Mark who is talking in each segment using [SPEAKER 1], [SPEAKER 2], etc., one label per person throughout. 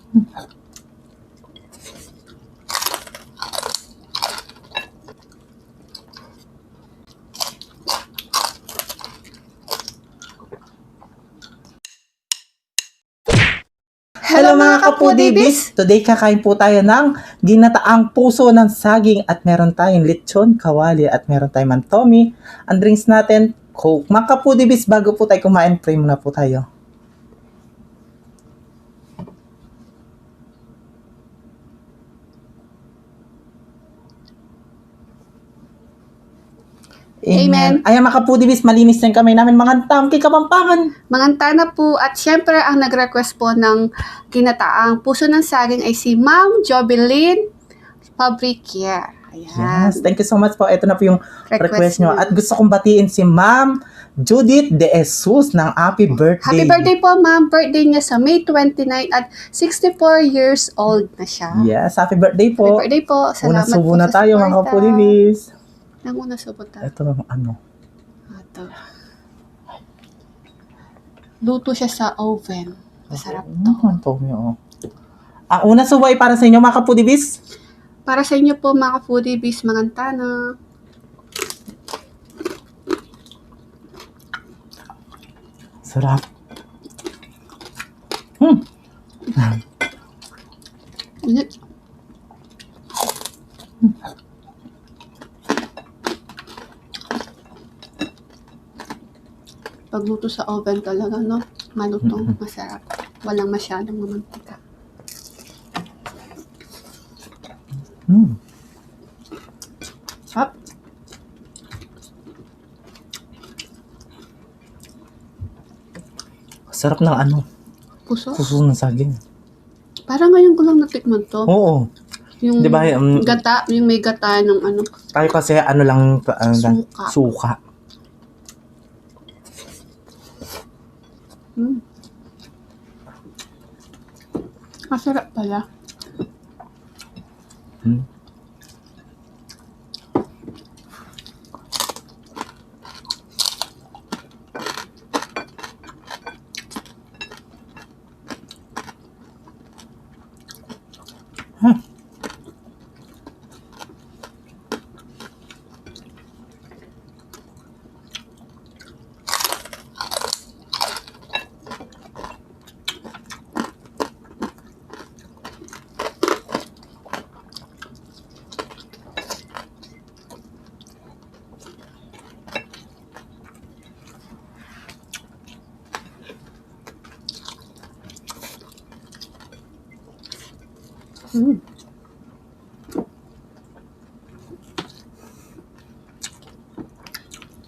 [SPEAKER 1] Hello mga kapudibis! Today kakain po tayo ng ginataang puso ng saging at meron tayong lechon, kawali at meron tayong mantomi. Ang drinks natin, Coke. Mga kapudibis, bago po tayo kumain, pray muna po tayo.
[SPEAKER 2] Amen.
[SPEAKER 1] Ayan mga kapudibis, malinis na yung kamay namin. Mga tamki kapampangan.
[SPEAKER 2] Manganta na po at syempre ang nag-request po ng ginataang puso ng saging ay si Ma'am Jobeline Fabricia. Ayan.
[SPEAKER 1] Yes, thank you so much po. Ito na po yung request nyo.
[SPEAKER 2] niya.
[SPEAKER 1] At gusto kong batiin si Ma'am Judith De Jesus ng happy birthday.
[SPEAKER 2] Happy birthday po, Ma'am. Birthday niya sa May 29 at 64 years old na siya.
[SPEAKER 1] Yes, happy birthday
[SPEAKER 2] Happy
[SPEAKER 1] po.
[SPEAKER 2] birthday po.
[SPEAKER 1] Una
[SPEAKER 2] Salamat
[SPEAKER 1] subo
[SPEAKER 2] po
[SPEAKER 1] na
[SPEAKER 2] sa
[SPEAKER 1] tayo mga
[SPEAKER 2] suporta.
[SPEAKER 1] kapudibis.
[SPEAKER 2] Nanguna subo tayo.
[SPEAKER 1] Ito ano.
[SPEAKER 2] Ito. Luto siya sa oven. Masarap to.
[SPEAKER 1] Mantomi, oh. Ang una subo ay para sa inyo mga kapudibis.
[SPEAKER 2] Para sa inyo po mga foodies, manganta na.
[SPEAKER 1] Sarap.
[SPEAKER 2] Init. Pagluto sa oven talaga, no? Malutong, masarap. Walang masyadong mamantika. Sarap.
[SPEAKER 1] Sarap ng ano,
[SPEAKER 2] Puso.
[SPEAKER 1] puso ng saging.
[SPEAKER 2] Parang ngayon ko lang natikman to.
[SPEAKER 1] Oo.
[SPEAKER 2] Yung
[SPEAKER 1] Di ba,
[SPEAKER 2] gata, yung may gata ng ano.
[SPEAKER 1] Tayo kasi ano lang,
[SPEAKER 2] Suka.
[SPEAKER 1] suka.
[SPEAKER 2] Masarap pala.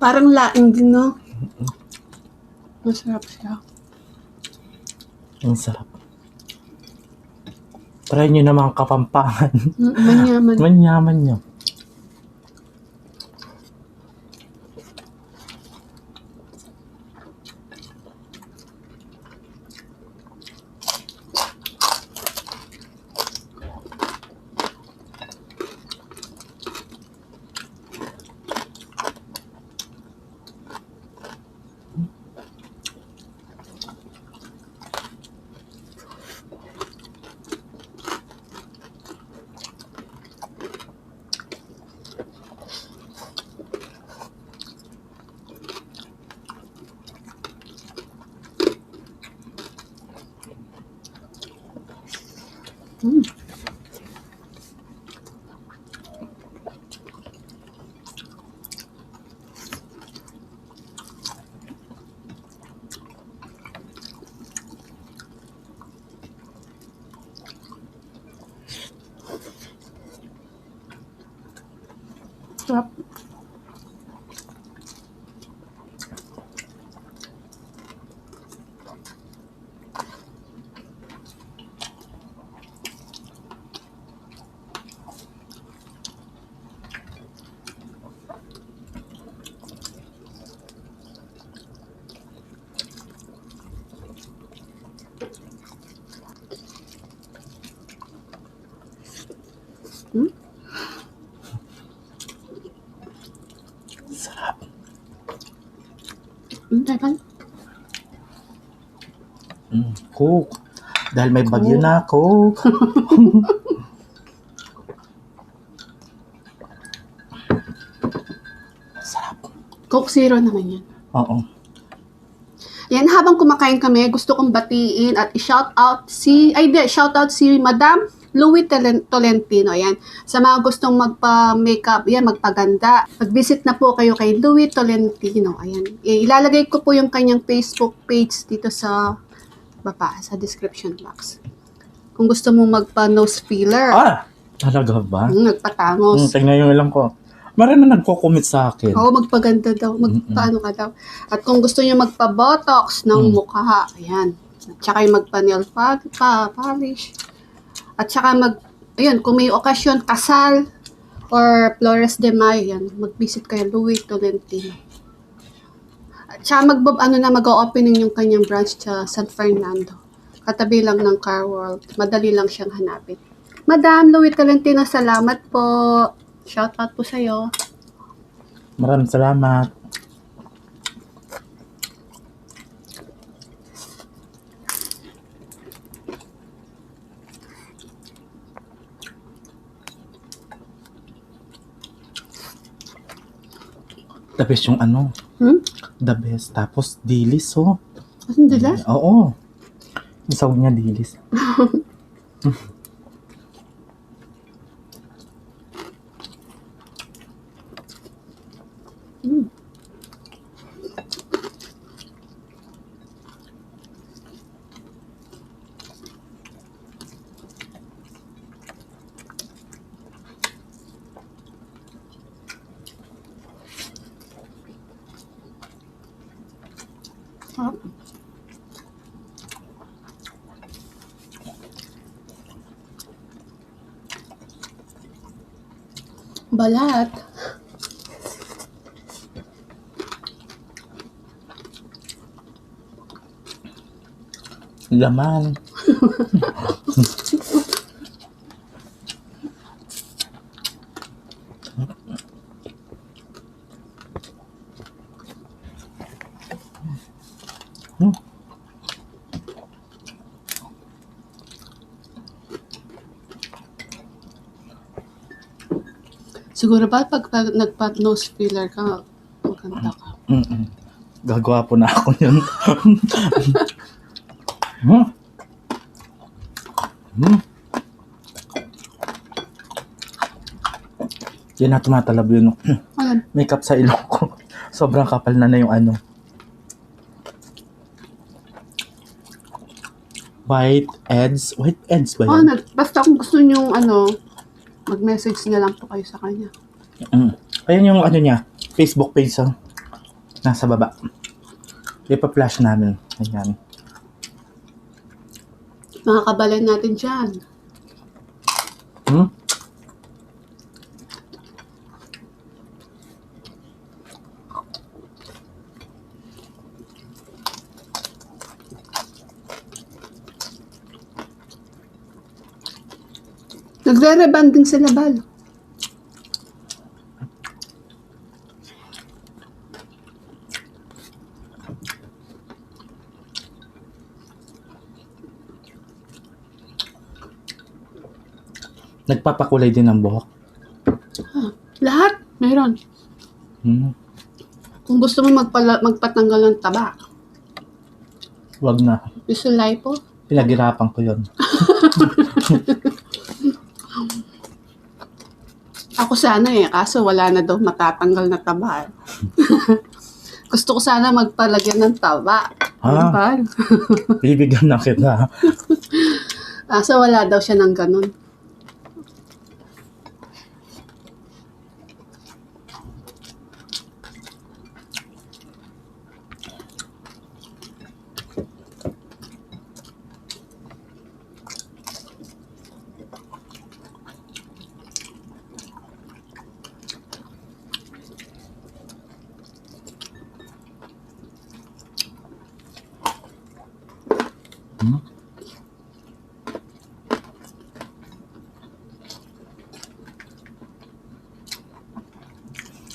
[SPEAKER 2] Parang laing din, no? Masarap siya.
[SPEAKER 1] Ang sarap. Try nyo na mga kapampangan.
[SPEAKER 2] Manyaman.
[SPEAKER 1] Manyaman nyo.
[SPEAKER 2] Sarap.
[SPEAKER 1] Sarap.
[SPEAKER 2] Teka.
[SPEAKER 1] Coke. Dahil may bagyo
[SPEAKER 2] Coke.
[SPEAKER 1] na, Coke. Sarap.
[SPEAKER 2] Coke Zero naman yan.
[SPEAKER 1] Oo.
[SPEAKER 2] Yan, habang kumakain kami, gusto kong batiin at i-shoutout shoutout si Madam Louie Tolentino. Yan. Sa mga gustong magpa-makeup, yan, magpaganda. Mag-visit na po kayo kay Louie Tolentino. Ayan. Ilalagay ko po yung kanyang Facebook page dito sa baba, sa description box. Kung gusto mo magpa-nose filler,
[SPEAKER 1] Talaga ba?
[SPEAKER 2] nagpatangos.
[SPEAKER 1] Tingnan yung ilang ko. Marami nag-comment sa akin.
[SPEAKER 2] Oo, magpaganda daw. Magpaano ka daw. At kung gusto niyo magpa-botox ng mukha, ayan. At saka yung magpa-nail polish. At saka kung may okasyon, kasal, or Flores de Mayo, yan, mag-visit kayo, Louie Tolentino. At saka mag-opening yung kanyang branch sa San Fernando. Katabi lang ng Car World. Madali lang siyang hanapin. Madam Louie Tolentino, salamat po. Shoutout po sa'yo.
[SPEAKER 1] Maraming salamat. The best yung ano. The best. Tapos dilis, oh.
[SPEAKER 2] Ang dilas?
[SPEAKER 1] Oo. Yung sahog niya dilis.
[SPEAKER 2] Sarap. Balat.
[SPEAKER 1] Laman.
[SPEAKER 2] Siguro ba pag nagpa-nose filler ka, maganda ka?
[SPEAKER 1] Gagawa po na ako yun. Yan na tumatalab yun.
[SPEAKER 2] Ayan.
[SPEAKER 1] Makeup sa ilong ko. Sobrang kapal na yung ano. White Eds ba yun?
[SPEAKER 2] Basta kung gusto nyo mag-message na lang po kayo sa kanya.
[SPEAKER 1] Ayan yung ano niya, Facebook page nasa baba. Ipa-flash namin. Ayan.
[SPEAKER 2] Mga kabalan natin dyan. Nagre-rebanding sila, Bal.
[SPEAKER 1] Nagpapakulay din ng buhok.
[SPEAKER 2] Lahat, meron. Kung gusto mo magpatanggal ng taba,
[SPEAKER 1] Wag na.
[SPEAKER 2] gusto lipo,
[SPEAKER 1] Pinaghirapan ko yun.
[SPEAKER 2] ako sana kaso wala na daw matatanggal na taba. Gusto ko sana magpalagyan ng taba. Bal.
[SPEAKER 1] Bibigyan na kita.
[SPEAKER 2] Kaso wala daw siya ng ganun.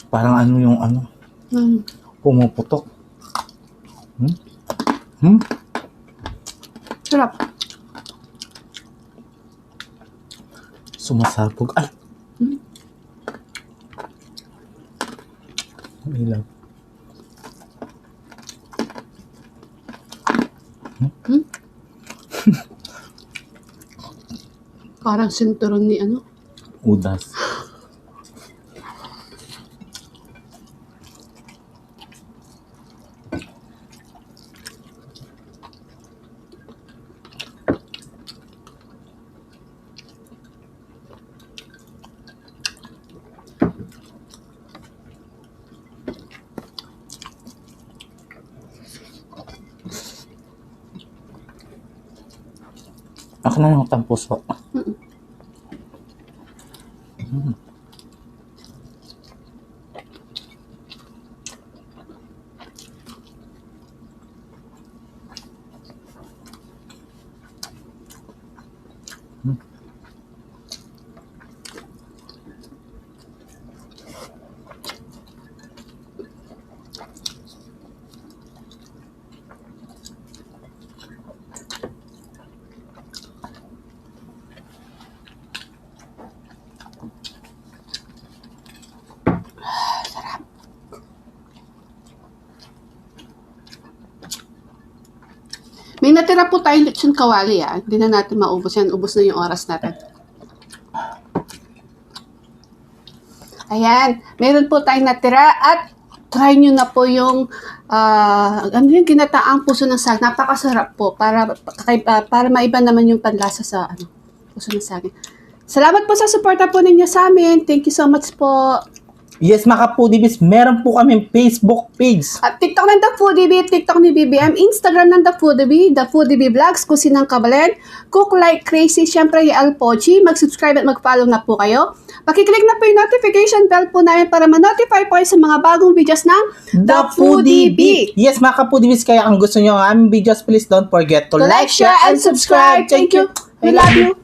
[SPEAKER 1] Parang ano yung pumuputok.
[SPEAKER 2] Sarap.
[SPEAKER 1] Sumasabog. Ay!
[SPEAKER 2] Hmm?
[SPEAKER 1] Ang ilaw.
[SPEAKER 2] Parang sinturon ni ano.
[SPEAKER 1] Udas. Ako na lang ang puso.
[SPEAKER 2] May natira po tayong lechon kawali Hindi na natin maubos yan. Ubos na yung oras natin. Ayan. Meron po tayong natira at try nyo na po yung ginataang puso ng saging. Napakasarap po para maiba naman yung panlasa sa puso ng saging. Salamat po sa suporta po ninyo sa amin. Thank you so much po.
[SPEAKER 1] Yes, mga ka-Foodiebis, meron po kami Facebook page.
[SPEAKER 2] At TikTok ng The Foodiebie, TikTok ni BBM, Instagram ng The Foodiebie Vlogs, Kusinang Kabalen, Cook Like Crazy, syempre yung Alpochi. Mag-subscribe at mag-follow na po kayo. Pakiclick na po yung notification bell po namin para ma-notify po kayo sa mga bagong videos ng The Foodiebie.
[SPEAKER 1] Yes, mga ka-Foodiebis, kaya kung gusto nyo ang aming videos, please don't forget to
[SPEAKER 2] To like, share, and subscribe. Thank you. We love you.